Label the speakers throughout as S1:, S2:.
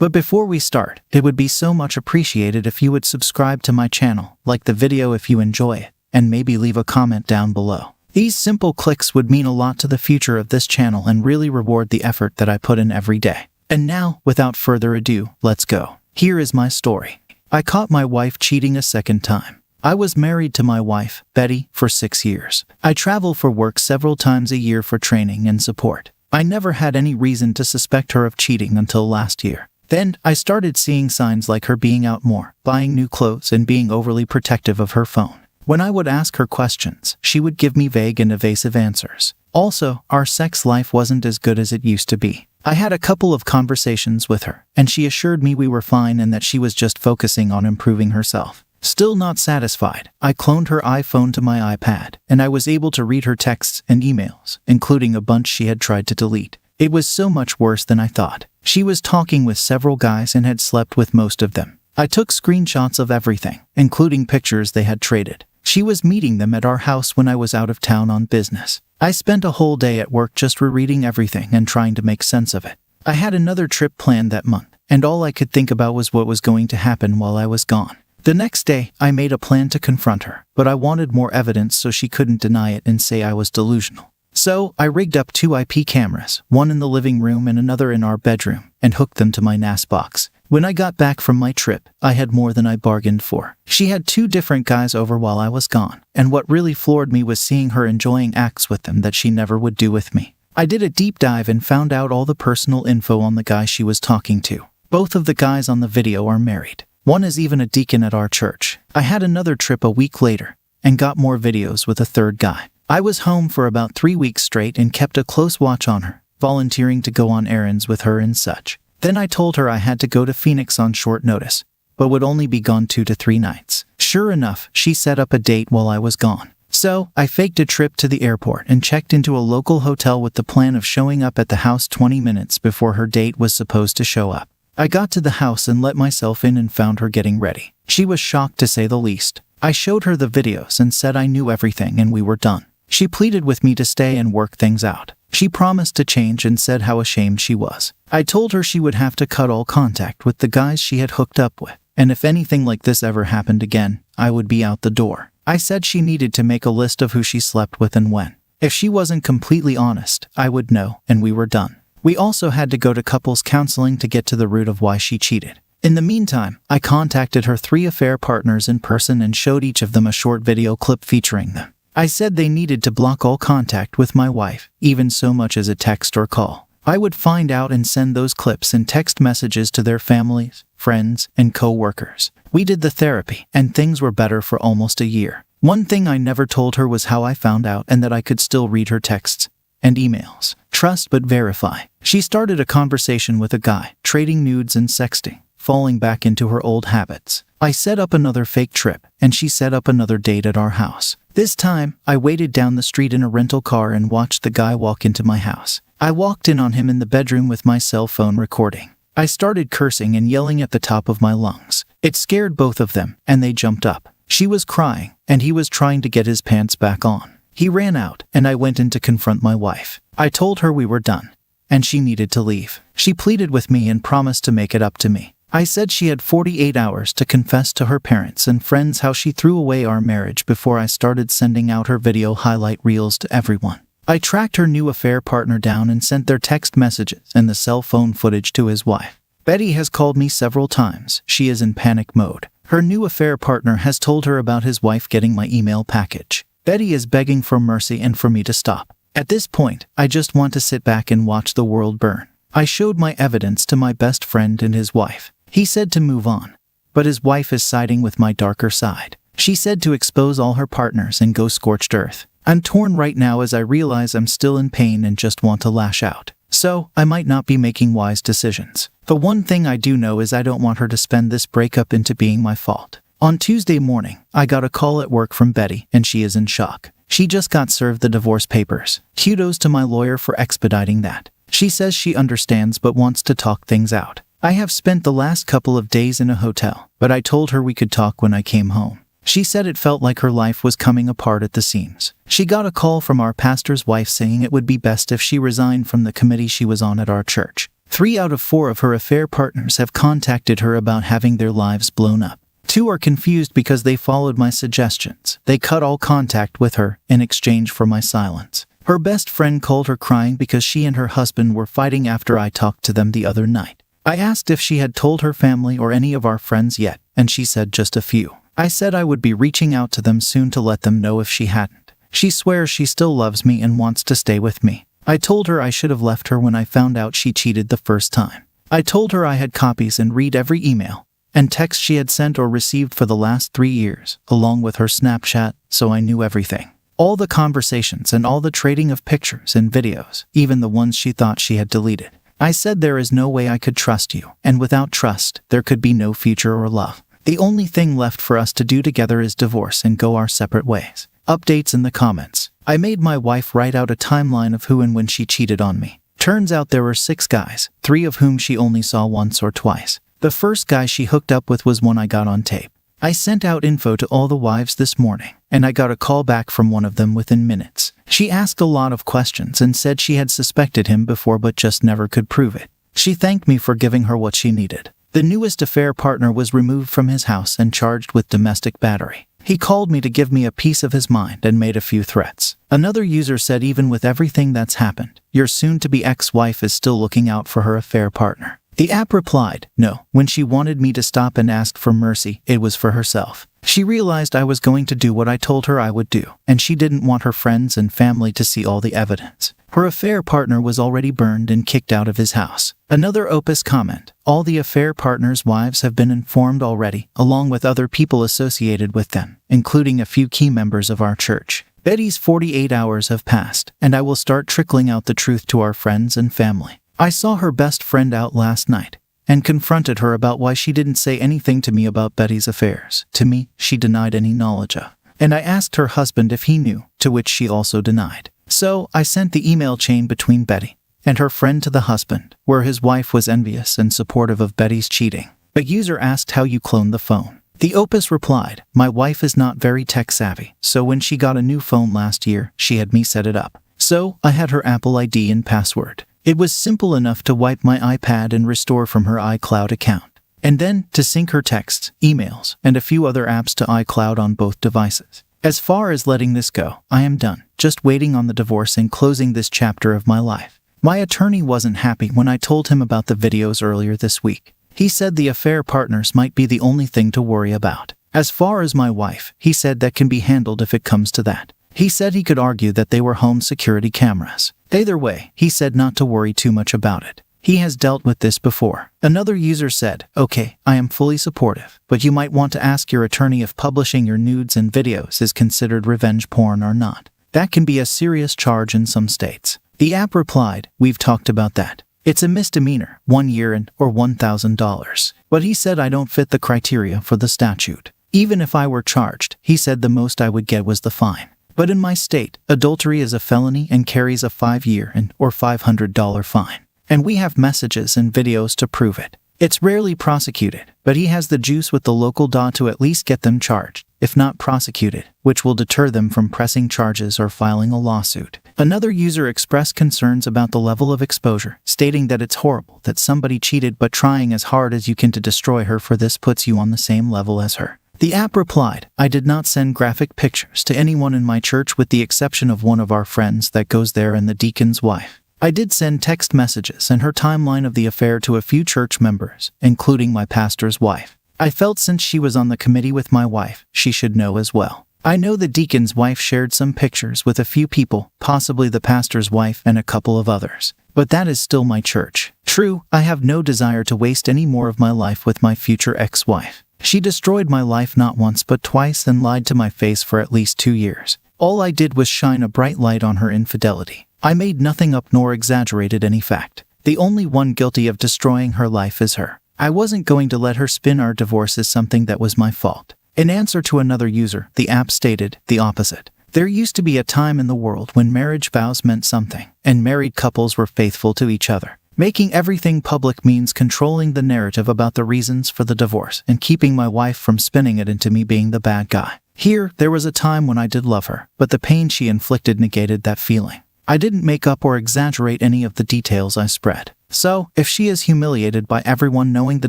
S1: But before we start, it would be so much appreciated if you would subscribe to my channel, like the video if you enjoy it, and maybe leave a comment down below. These simple clicks would mean a lot to the future of this channel and really reward the effort that I put in every day. And now, without further ado, let's go. Here is my story. I caught my wife cheating a second time. I was married to my wife, Betty, for 6 years. I travel for work several times a year for training and support. I never had any reason to suspect her of cheating until last year. Then, I started seeing signs like her being out more, buying new clothes, and being overly protective of her phone. When I would ask her questions, she would give me vague and evasive answers. Also, our sex life wasn't as good as it used to be. I had a couple of conversations with her, and she assured me we were fine and that she was just focusing on improving herself. Still not satisfied, I cloned her iPhone to my iPad, and I was able to read her texts and emails, including a bunch she had tried to delete. It was so much worse than I thought. She was talking with several guys and had slept with most of them. I took screenshots of everything, including pictures they had traded. She was meeting them at our house when I was out of town on business. I spent a whole day at work just rereading everything and trying to make sense of it. I had another trip planned that month, and all I could think about was what was going to happen while I was gone. The next day, I made a plan to confront her, but I wanted more evidence so she couldn't deny it and say I was delusional. So, I rigged up 2 IP cameras, one in the living room and another in our bedroom, and hooked them to my NAS box. When I got back from my trip, I had more than I bargained for. She had 2 different guys over while I was gone, and what really floored me was seeing her enjoying acts with them that she never would do with me. I did a deep dive and found out all the personal info on the guy she was talking to. Both of the guys on the video are married. One is even a deacon at our church. I had another trip a week later, and got more videos with a third guy. I was home for about 3 weeks straight and kept a close watch on her, volunteering to go on errands with her and such. Then I told her I had to go to Phoenix on short notice, but would only be gone 2 to 3 nights. Sure enough, she set up a date while I was gone. So, I faked a trip to the airport and checked into a local hotel with the plan of showing up at the house 20 minutes before her date was supposed to show up. I got to the house and let myself in and found her getting ready. She was shocked to say the least. I showed her the videos and said I knew everything and we were done. She pleaded with me to stay and work things out. She promised to change and said how ashamed she was. I told her she would have to cut all contact with the guys she had hooked up with, and if anything like this ever happened again, I would be out the door. I said she needed to make a list of who she slept with and when. If she wasn't completely honest, I would know, and we were done. We also had to go to couples counseling to get to the root of why she cheated. In the meantime, I contacted her 3 affair partners in person and showed each of them a short video clip featuring them. I said they needed to block all contact with my wife, even so much as a text or call. I would find out and send those clips and text messages to their families, friends, and co-workers. We did the therapy, and things were better for almost a year. One thing I never told her was how I found out and that I could still read her texts and emails. Trust but verify. She started a conversation with a guy, trading nudes and sexting, falling back into her old habits. I set up another fake trip, and she set up another date at our house. This time, I waited down the street in a rental car and watched the guy walk into my house. I walked in on him in the bedroom with my cell phone recording. I started cursing and yelling at the top of my lungs. It scared both of them, and they jumped up. She was crying, and he was trying to get his pants back on. He ran out, and I went in to confront my wife. I told her we were done, and she needed to leave. She pleaded with me and promised to make it up to me. I said she had 48 hours to confess to her parents and friends how she threw away our marriage before I started sending out her video highlight reels to everyone. I tracked her new affair partner down and sent their text messages and the cell phone footage to his wife. Betty has called me several times. She is in panic mode. Her new affair partner has told her about his wife getting my email package. Betty is begging for mercy and for me to stop. At this point, I just want to sit back and watch the world burn. I showed my evidence to my best friend and his wife. He said to move on, but his wife is siding with my darker side. She said to expose all her partners and go scorched earth. I'm torn right now as I realize I'm still in pain and just want to lash out. So, I might not be making wise decisions. The one thing I do know is I don't want her to spend this breakup into being my fault. On Tuesday morning, I got a call at work from Betty, and she is in shock. She just got served the divorce papers. Kudos to my lawyer for expediting that. She says she understands but wants to talk things out. I have spent the last couple of days in a hotel, but I told her we could talk when I came home. She said it felt like her life was coming apart at the seams. She got a call from our pastor's wife saying it would be best if she resigned from the committee she was on at our church. 3 out of 4 of her affair partners have contacted her about having their lives blown up. 2 are confused because they followed my suggestions. They cut all contact with her in exchange for my silence. Her best friend called her crying because she and her husband were fighting after I talked to them the other night. I asked if she had told her family or any of our friends yet, and she said just a few. I said I would be reaching out to them soon to let them know if she hadn't. She swears she still loves me and wants to stay with me. I told her I should have left her when I found out she cheated the first time. I told her I had copies and read every email and text she had sent or received for the last 3 years, along with her Snapchat, so I knew everything. All the conversations and all the trading of pictures and videos, even the ones she thought she had deleted. I said there is no way I could trust you, and without trust, there could be no future or love. The only thing left for us to do together is divorce and go our separate ways. Updates in the comments. I made my wife write out a timeline of who and when she cheated on me. Turns out there were 6 guys, 3 of whom she only saw once or twice. The first guy she hooked up with was one I got on tape. I sent out info to all the wives this morning, and I got a call back from one of them within minutes. She asked a lot of questions and said she had suspected him before but just never could prove it. She thanked me for giving her what she needed. The newest affair partner was removed from his house and charged with domestic battery. He called me to give me a piece of his mind and made a few threats. Another user said even with everything that's happened, your soon-to-be ex-wife is still looking out for her affair partner. The app replied, no, when she wanted me to stop and ask for mercy, it was for herself. She realized I was going to do what I told her I would do, and she didn't want her friends and family to see all the evidence. Her affair partner was already burned and kicked out of his house. Another Opus comment, all the affair partners' wives have been informed already, along with other people associated with them, including a few key members of our church. Betty's 48 hours have passed, and I will start trickling out the truth to our friends and family. I saw her best friend out last night and confronted her about why she didn't say anything to me about Betty's affairs. To me, she denied any knowledge of. And I asked her husband if he knew, to which she also denied. So I sent the email chain between Betty and her friend to the husband, where his wife was envious and supportive of Betty's cheating. A user asked how you cloned the phone. The Opus replied, my wife is not very tech savvy, so when she got a new phone last year, she had me set it up. So I had her Apple ID and password. It was simple enough to wipe my iPad and restore from her iCloud account, and then to sync her texts, emails, and a few other apps to iCloud on both devices. As far as letting this go, I am done, just waiting on the divorce and closing this chapter of my life. My attorney wasn't happy when I told him about the videos earlier this week. He said the affair partners might be the only thing to worry about. As far as my wife, he said that can be handled if it comes to that. He said he could argue that they were home security cameras. Either way, he said not to worry too much about it. He has dealt with this before. Another user said, okay, I am fully supportive, but you might want to ask your attorney if publishing your nudes and videos is considered revenge porn or not. That can be a serious charge in some states. The app replied, we've talked about that. It's a misdemeanor, 1 year and or $1,000. But he said I don't fit the criteria for the statute. Even if I were charged, he said the most I would get was the fine. But in my state, adultery is a felony and carries a 5-year and or $500 fine. And we have messages and videos to prove it. It's rarely prosecuted, but he has the juice with the local law to at least get them charged, if not prosecuted, which will deter them from pressing charges or filing a lawsuit. Another user expressed concerns about the level of exposure, stating that it's horrible that somebody cheated but trying as hard as you can to destroy her for this puts you on the same level as her. The app replied, I did not send graphic pictures to anyone in my church with the exception of one of our friends that goes there and the deacon's wife. I did send text messages and her timeline of the affair to a few church members, including my pastor's wife. I felt since she was on the committee with my wife, she should know as well. I know the deacon's wife shared some pictures with a few people, possibly the pastor's wife and a couple of others. But that is still my church. True, I have no desire to waste any more of my life with my future ex-wife. She destroyed my life not once but twice and lied to my face for at least 2 years. All I did was shine a bright light on her infidelity. I made nothing up nor exaggerated any fact. The only one guilty of destroying her life is her. I wasn't going to let her spin our divorce as something that was my fault. In answer to another user, the app stated the opposite. There used to be a time in the world when marriage vows meant something, and married couples were faithful to each other. Making everything public means controlling the narrative about the reasons for the divorce and keeping my wife from spinning it into me being the bad guy. Here, there was a time when I did love her, but the pain she inflicted negated that feeling. I didn't make up or exaggerate any of the details I spread. So, if she is humiliated by everyone knowing the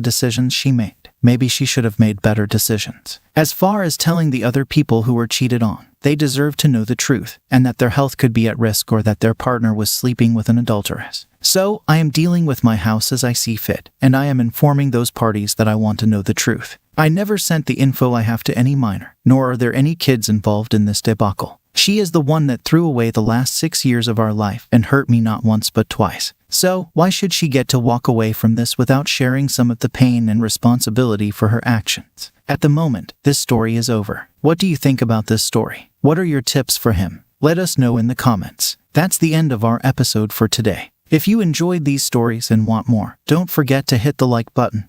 S1: decisions she made, maybe she should have made better decisions. As far as telling the other people who were cheated on, they deserve to know the truth, and that their health could be at risk or that their partner was sleeping with an adulteress. So, I am dealing with my house as I see fit, and I am informing those parties that I want to know the truth. I never sent the info I have to any minor, nor are there any kids involved in this debacle. She is the one that threw away the last 6 years of our life and hurt me not once but twice. So, why should she get to walk away from this without sharing some of the pain and responsibility for her actions? At the moment, this story is over. What do you think about this story? What are your tips for him? Let us know in the comments. That's the end of our episode for today. If you enjoyed these stories and want more, don't forget to hit the like button.